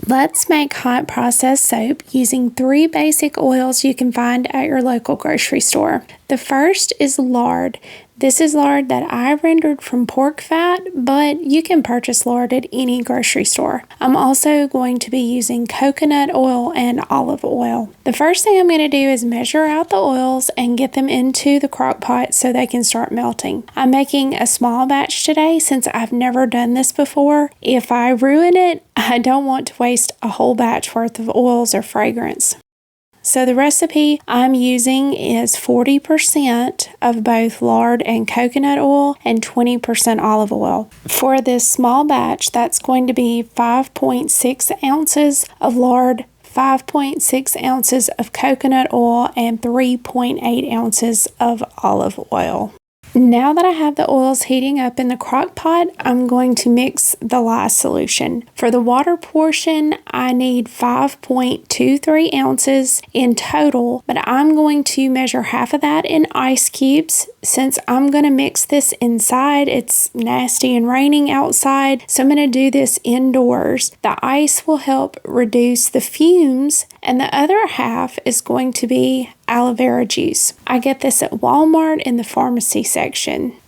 Let's make hot process soap using 3 basic oils you can find at your local grocery store. The first is lard. This is lard that I rendered from pork fat, but you can purchase lard at any grocery store. I'm also going to be using coconut oil and olive oil. The first thing I'm going to do is measure out the oils and get them into the crock pot so they can start melting. I'm making a small batch today since I've never done this before. If I ruin it, I don't want to waste a whole batch worth of oils or fragrance. So the recipe I'm using is 40% of both lard and coconut oil and 20% olive oil. For this small batch, that's going to be 5.6 ounces of lard, 5.6 ounces of coconut oil, and 3.8 ounces of olive oil. Now that I have the oils heating up in the crock pot, I'm going to mix the lye solution. For the water portion, I need 5.23 ounces in total, but I'm going to measure half of that in ice cubes since I'm going to mix this inside. It's nasty and raining outside, so I'm going to do this indoors. The ice will help reduce the fumes, and the other half is going to be aloe vera juice. I get this at Walmart in the pharmacy section.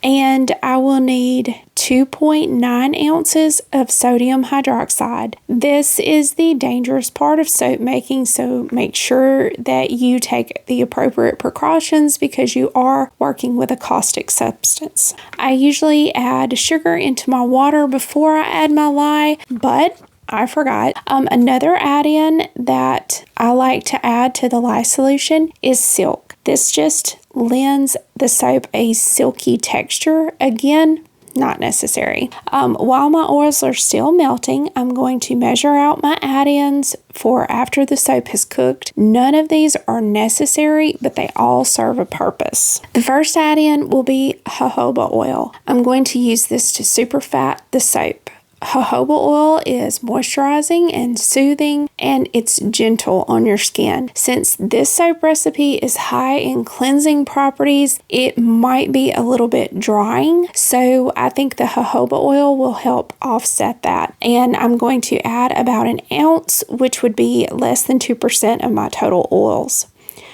And I will need 2.9 ounces of sodium hydroxide. This is the dangerous part of soap making, so make sure that you take the appropriate precautions because you are working with a caustic substance. I usually add sugar into my water before I add my lye, but I forgot. Another add-in that I like to add to the lye solution is silk. This just lends the soap a silky texture. Again, not necessary. While my oils are still melting, I'm going to measure out my add-ins for after the soap has cooked. None of these are necessary, but they all serve a purpose. The first add-in will be jojoba oil. I'm going to use this to superfat the soap. Jojoba oil is moisturizing and soothing, and it's gentle on your skin. Since this soap recipe is high in cleansing properties, it might be a little bit drying, so I think the jojoba oil will help offset that. And I'm going to add about an ounce, which would be less than 2% of my total oils.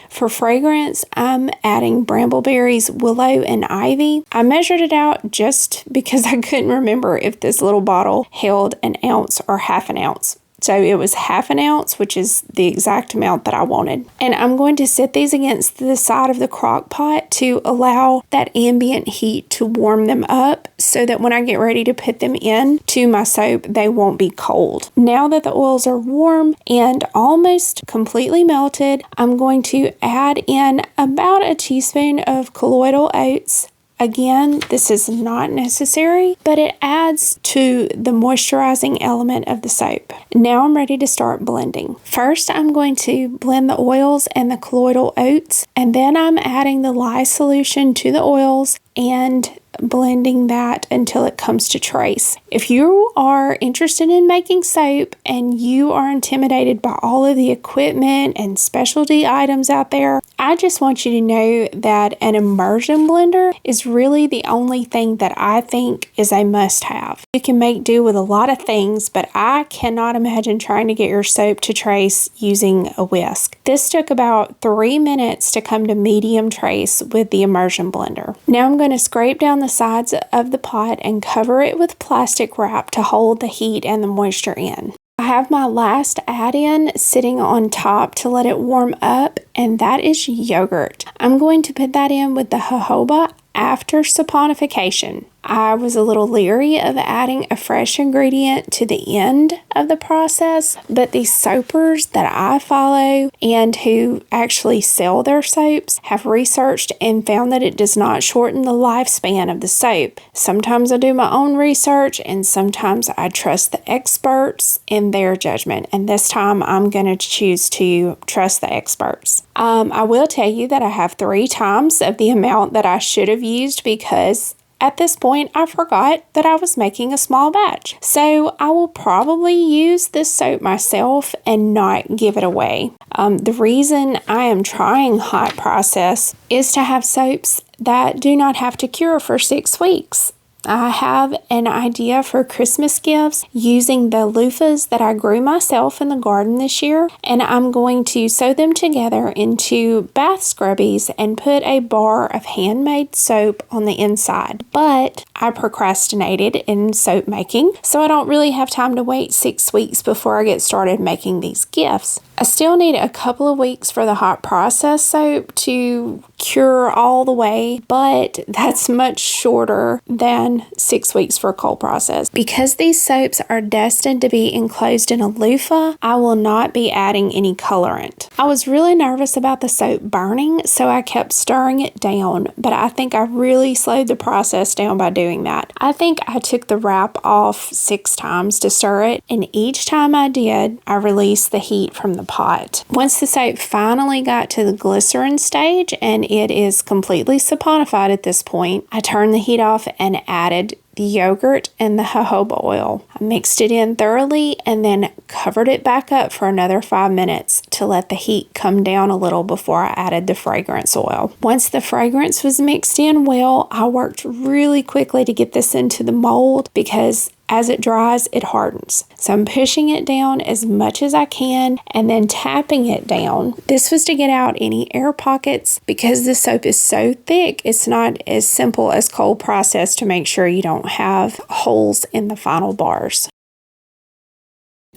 For fragrance, I'm adding brambleberries, willow, and ivy. I measured it out just because I couldn't remember if this little bottle held an ounce or half an ounce. So it was half an ounce, which is the exact amount that I wanted. And I'm going to set these against the side of the crock pot to allow that ambient heat to warm them up so that when I get ready to put them in to my soap, they won't be cold. Now that the oils are warm and almost completely melted, I'm going to add in about a teaspoon of colloidal oats. Again, this is not necessary, but it adds to the moisturizing element of the soap. Now I'm ready to start blending. First, I'm going to blend the oils and the colloidal oats, and then I'm adding the lye solution to the oils and blending that until it comes to trace. If you are interested in making soap and you are intimidated by all of the equipment and specialty items out there, I just want you to know that an immersion blender is really the only thing that I think is a must-have. You can make do with a lot of things, but I cannot imagine trying to get your soap to trace using a whisk. This took about 3 minutes to come to medium trace with the immersion blender. Now I'm going to scrape down the sides of the pot and cover it with plastic wrap to hold the heat and the moisture in. I have my last add-in sitting on top to let it warm up, and that is yogurt. I'm going to put that in with the jojoba after saponification. I was a little leery of adding a fresh ingredient to the end of the process, but these soapers that I follow and who actually sell their soaps have researched and found that it does not shorten the lifespan of the soap. Sometimes I do my own research and sometimes I trust the experts in their judgment, and this time I'm going to choose to trust the experts. I will tell you that I have 3 times of the amount that I should have used because at this point, I forgot that I was making a small batch. So I will probably use this soap myself and not give it away. The reason I am trying hot process is to have soaps that do not have to cure for 6 weeks. I have an idea for Christmas gifts using the loofahs that I grew myself in the garden this year, and I'm going to sew them together into bath scrubbies and put a bar of handmade soap on the inside. But I procrastinated in soap making, so I don't really have time to wait 6 weeks before I get started making these gifts. I still need a couple of weeks for the hot process soap to cure all the way, but that's much shorter than 6 weeks for cold process. Because these soaps are destined to be enclosed in a loofah, I will not be adding any colorant. I was really nervous about the soap burning, so I kept stirring it down, but I think I really slowed the process down by doing that. I think I took the wrap off 6 times to stir it, and each time I did, I released the heat from the pot. Once the soap finally got to the glycerin stage and it is completely saponified at this point, I turned the heat off and added the yogurt and the jojoba oil. I mixed it in thoroughly and then covered it back up for another 5 minutes to let the heat come down a little before I added the fragrance oil. Once the fragrance was mixed in well, I worked really quickly to get this into the mold because as it dries, it hardens. So I'm pushing it down as much as I can and then tapping it down. This was to get out any air pockets. Because the soap is so thick, it's not as simple as cold process to make sure you don't have holes in the final bars.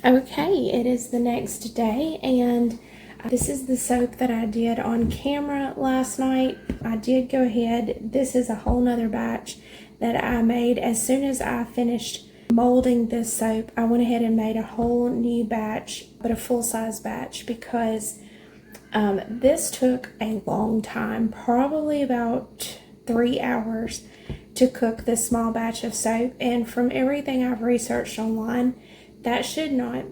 Okay, it is the next day, and this is the soap that I did on camera last night. I did go ahead. This is a whole nother batch that I made as soon as I finished molding this soap. I went ahead and made a whole new batch, but a full-size batch, because this took a long time, probably about 3 hours to cook this small batch of soap. And from everything I've researched online, that should not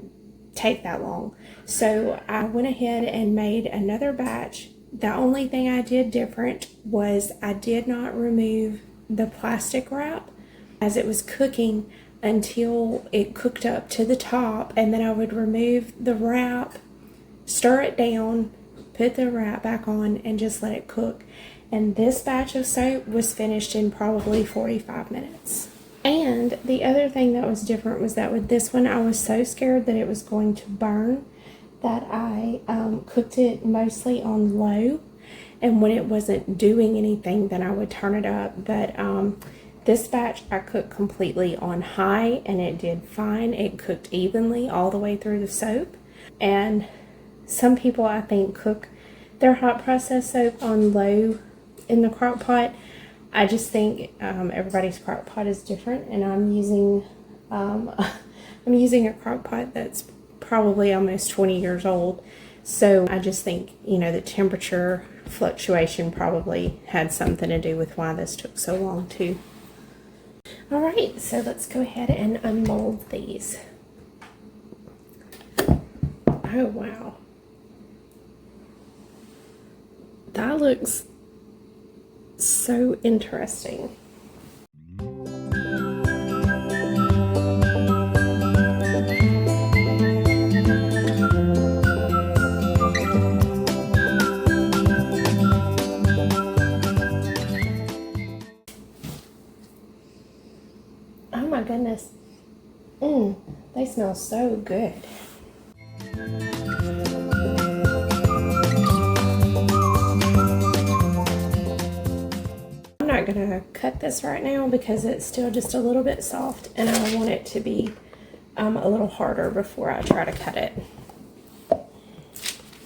take that long. So I went ahead and made another batch. The only thing I did different was I did not remove the plastic wrap as it was cooking until it cooked up to the top, and then I would remove the wrap, stir it down, put the wrap back on, and just let it cook. And this batch of soap was finished in probably 45 minutes. And the other thing that was different was that with this one, I was so scared that it was going to burn that I cooked it mostly on low, and when it wasn't doing anything, then I would turn it up. But this batch I cooked completely on high, and it did fine. It cooked evenly all the way through the soap. And some people, I think, cook their hot process soap on low in the crock pot. I just think everybody's crock pot is different, and I'm using a crock pot that's probably almost 20 years old. So I just think, the temperature fluctuation probably had something to do with why this took so long too. All right, so let's go ahead and unmold these. Oh, wow. That looks so interesting. Oh my goodness. They smell so good. I'm not going to cut this right now because it's still just a little bit soft, and I want it to be a little harder before I try to cut it.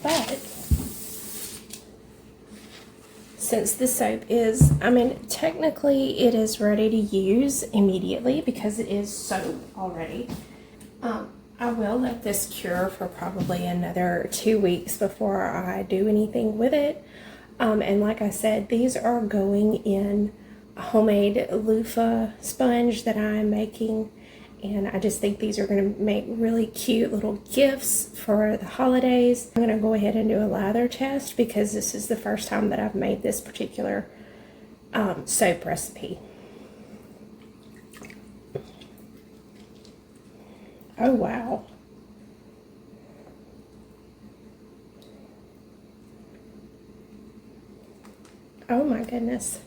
But since the soap is, technically it is ready to use immediately because it is soap already. I will let this cure for probably another 2 weeks before I do anything with it. And like I said, these are going in a homemade loofah sponge that I'm making. And I just think these are going to make really cute little gifts for the holidays. I'm going to go ahead and do a lather test because this is the first time that I've made this particular soap recipe. Oh, wow. Oh my goodness.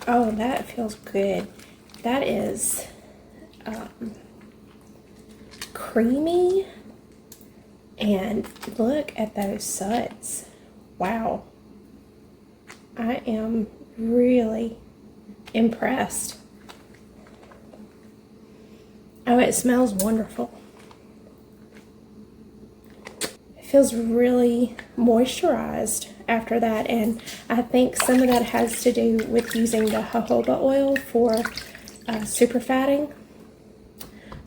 Oh, that feels good. That is creamy. And look at those suds. Wow. I am really impressed. Oh, it smells wonderful. It feels really moisturized after that, and I think some of that has to do with using the jojoba oil for super fatting.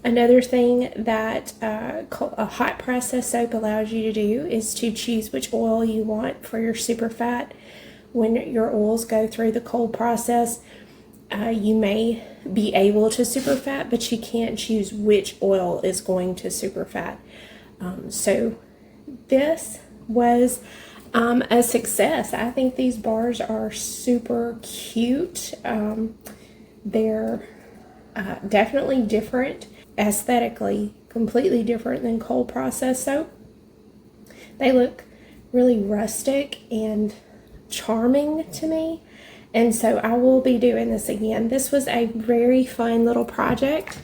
Another thing that a hot process soap allows you to do is to choose which oil you want for your super fat. When your oils go through the cold process, you may be able to super fat, but you can't choose which oil is going to super fat. So this was a success. I think these bars are super cute. They're definitely different aesthetically, completely different than cold process soap. They look really rustic and charming to me, and so I will be doing this again. This was a very fun little project,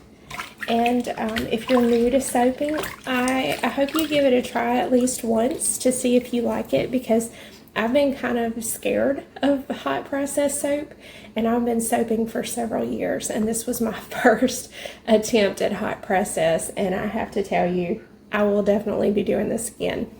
and if you're new to soaping, I hope you give it a try at least once to see if you like it, because I've been kind of scared of hot process soap, and I've been soaping for several years, and this was my first attempt at hot process, and I have to tell you, I will definitely be doing this again.